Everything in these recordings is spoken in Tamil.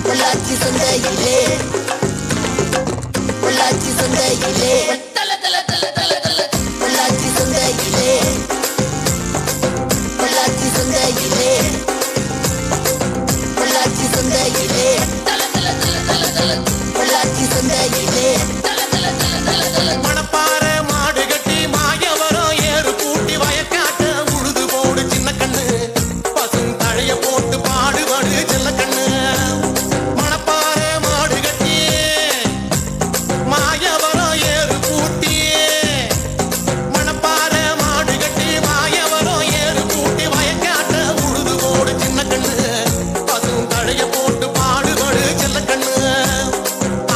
பொள்ளாச்சி சந்தையிலே பொள்ளாச்சி சந்தையிலே பொள்ளாச்சி சந்தையிலே பொள்ளாச்சி சந்தையிலே பொள்ளாச்சி சந்தையிலே பொள்ளாச்சி சந்தையிலே மணப்பாறை மாடு கட்டி மாயவரம் ஏறு கூட்டி வயக்காட்ட உழுது போடு சின்ன கண்ணு பசும் தழைய போட்டு பாடுபடு செல்ல கண்ணு மணப்பாறை மாடு கட்டி மாயவரம் ஏறு கூட்டி மணப்பாறை மாடு கட்டி மாயவரம் ஏறு கூட்டி வயக்காட்ட உழுது போடு சின்ன கண்ணு பசும் தழைய போட்டு பாடுபடு செல்ல கண்ணு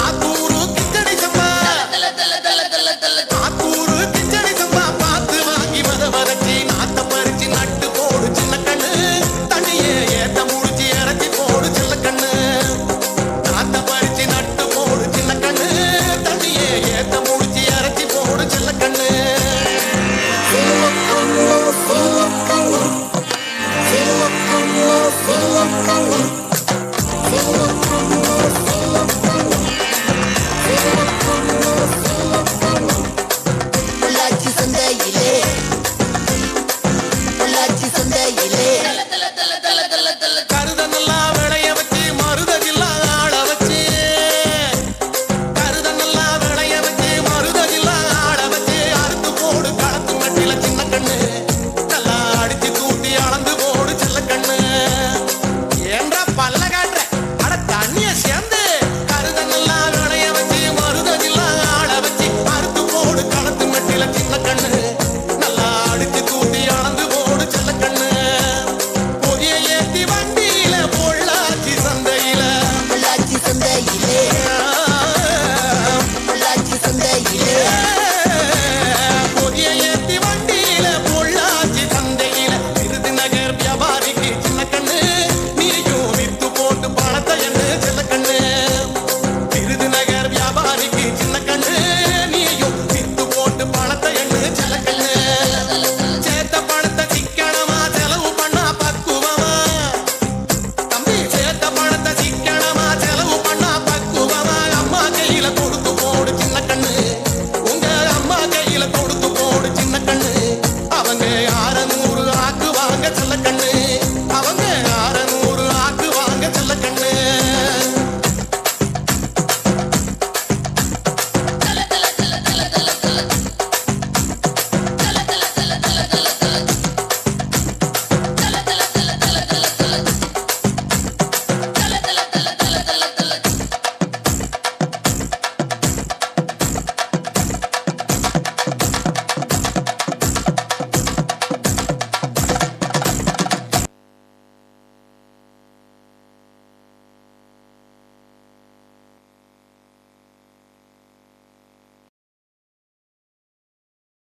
ஆத்தூரு கிச்சடி சம்பா ஆத்தூரு கிச்சடி சம்பா பார்த்து வாங்கி வதக்கி நாத்த பறிச்சு நட்டு போடு சின்ன கண்ணு தண்ணியே ஏத்த முடிச்சு இறச்சி போடு சின்ன கண்ணு நாத்த பறிச்சு நட்டு போடு சின்ன கண்ணு தண்ணியே ஏத்த முடிச்சு இறச்சி போடு சின்ன கண்ணு சின்ன கண்ணு